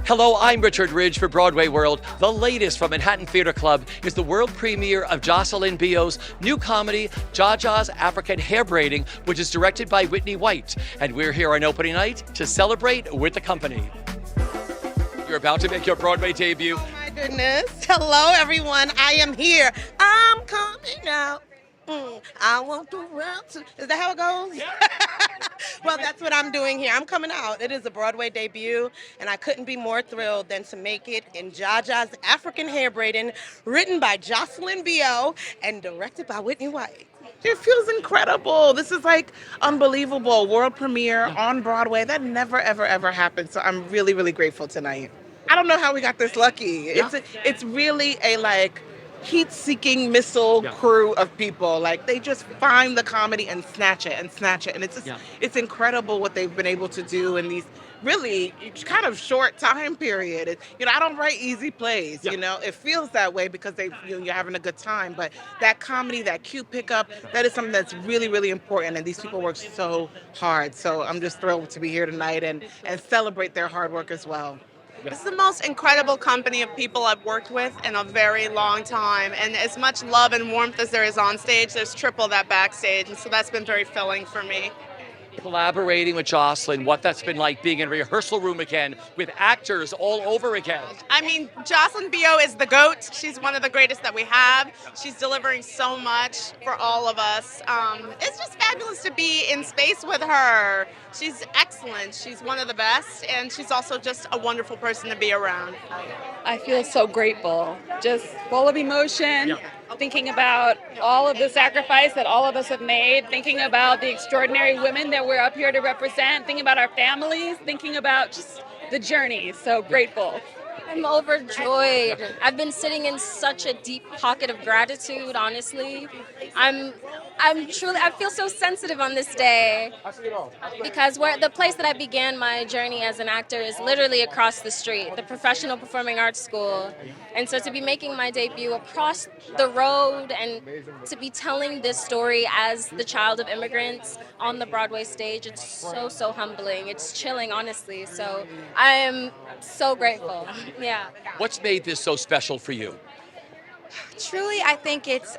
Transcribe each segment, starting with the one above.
Hello, I'm Richard Ridge for Broadway World. The latest from Manhattan Theatre Club is the world premiere of Jocelyn Bioh's new comedy, JAJA'S African Hair Braiding, which is directed by Whitney White. And we're here on opening night to celebrate with the company. You're about to make your Broadway debut. Oh my goodness. Hello, everyone. I am here. I'm coming out. I want the world to... Is that how it goes? Yeah. Well, that's what I'm doing here. I'm coming out. It is a Broadway debut, and I couldn't be more thrilled than to make it in JAJA'S African Hair Braiding, written by Jocelyn Bioh and directed by Whitney White. It feels incredible. This is like unbelievable. World premiere on Broadway. That never, ever, ever happened. So I'm really, really grateful tonight. I don't know how we got this lucky. It's really a heat-seeking missile crew of people. Like they just find the comedy and snatch it. And it's incredible what they've been able to do in these really kind of short time period. I don't write easy plays. It feels that way because you're having a good time. But that comedy, that cute pickup, that is something that's really, really important. And these people work so hard. So I'm just thrilled to be here tonight and celebrate their hard work as well. This is the most incredible company of people I've worked with in a very long time. And as much love and warmth as there is on stage, there's triple that backstage. And so that's been very filling for me. Collaborating with Jocelyn, what that's been like being in a rehearsal room again with actors all over again. I mean, Jocelyn Bioh is the GOAT. She's one of the greatest that we have. She's delivering so much for all of us. It's just fabulous to be in space with her. She's excellent. She's one of the best, and she's also just a wonderful person to be around. I feel so grateful, just full of emotion, thinking about all of the sacrifice that all of us have made, thinking about the extraordinary women that we're up here to represent, thinking about our families, thinking about just the journey. So grateful. I'm overjoyed. I've been sitting in such a deep pocket of gratitude, honestly. I feel so sensitive on this day because the place that I began my journey as an actor is literally across the street, the Professional Performing Arts School. And so to be making my debut across the road and to be telling this story as the child of immigrants on the Broadway stage, it's so, so humbling. It's chilling, honestly. So I am so grateful. Yeah. What's made this so special for you? Truly, I think it's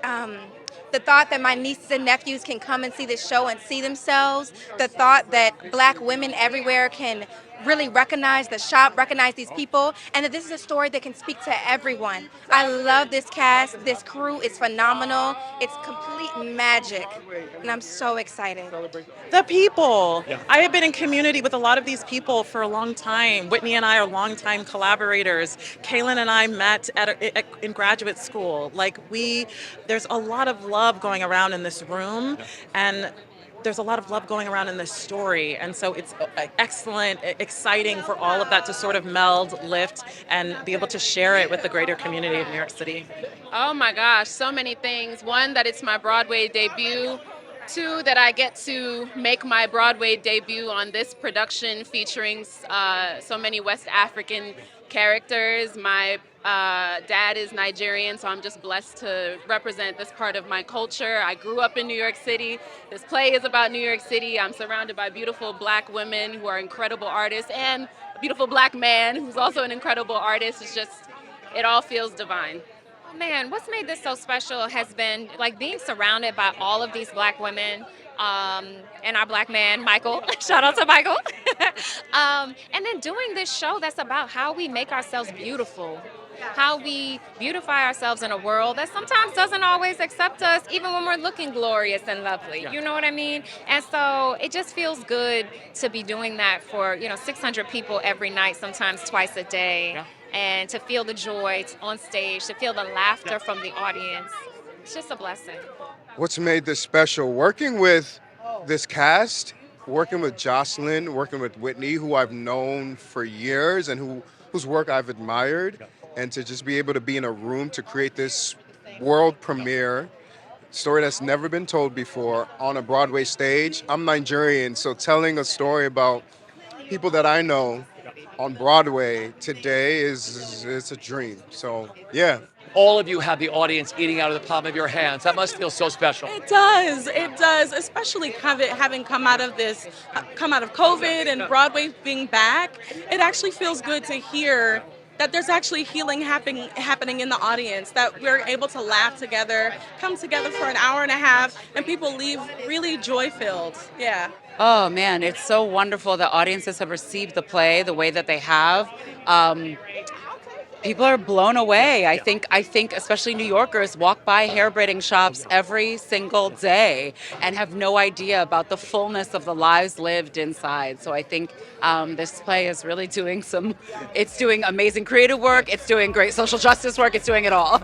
the thought that my nieces and nephews can come and see this show and see themselves, the thought that Black women everywhere can really recognize the shop, recognize these people, and that this is a story that can speak to everyone. I love this cast. This crew is phenomenal. It's complete magic, and I'm so excited. The people. I have been in community with a lot of these people for a long time. Whitney and I are longtime collaborators. Kaylin and I met in graduate school. There's a lot of love going around in this room, and there's a lot of love going around in this story. And so it's excellent, exciting for all of that to sort of meld, lift, and be able to share it with the greater community of New York City. Oh my gosh, so many things. One, that it's my Broadway debut. Two, that I get to make my Broadway debut on this production featuring so many West African characters. My dad is Nigerian, so I'm just blessed to represent this part of my culture. I grew up in New York City. This play is about New York City. I'm surrounded by beautiful Black women who are incredible artists and a beautiful Black man who's also an incredible artist. It all feels divine. Man, what's made this so special has been being surrounded by all of these Black women and our Black man, Michael. Shout out to Michael. And then doing this show that's about how we make ourselves beautiful, how we beautify ourselves in a world that sometimes doesn't always accept us, even when we're looking glorious and lovely. You know what I mean? And so it just feels good to be doing that for 600 people every night, sometimes twice a day. And to feel the joy on stage, to feel the laughter from the audience. It's just a blessing. What's made this special? Working with this cast, working with Jocelyn, working with Whitney, who I've known for years and whose work I've admired, and to just be able to be in a room to create this world premiere story that's never been told before on a Broadway stage. I'm Nigerian, so telling a story about people that I know on Broadway today is a dream. So yeah, all of you have the audience eating out of the palm of your hands. That must feel so special. It does, especially having come out of COVID and Broadway being back. It actually feels good to hear that there's actually healing happening in the audience, that we're able to laugh together, come together for an hour and a half, and people leave really joy-filled. Yeah. Oh man, it's so wonderful that audiences have received the play the way that they have. People are blown away. I think especially New Yorkers walk by hair braiding shops every single day and have no idea about the fullness of the lives lived inside. So I think this play is really doing amazing creative work, it's doing great social justice work, it's doing it all.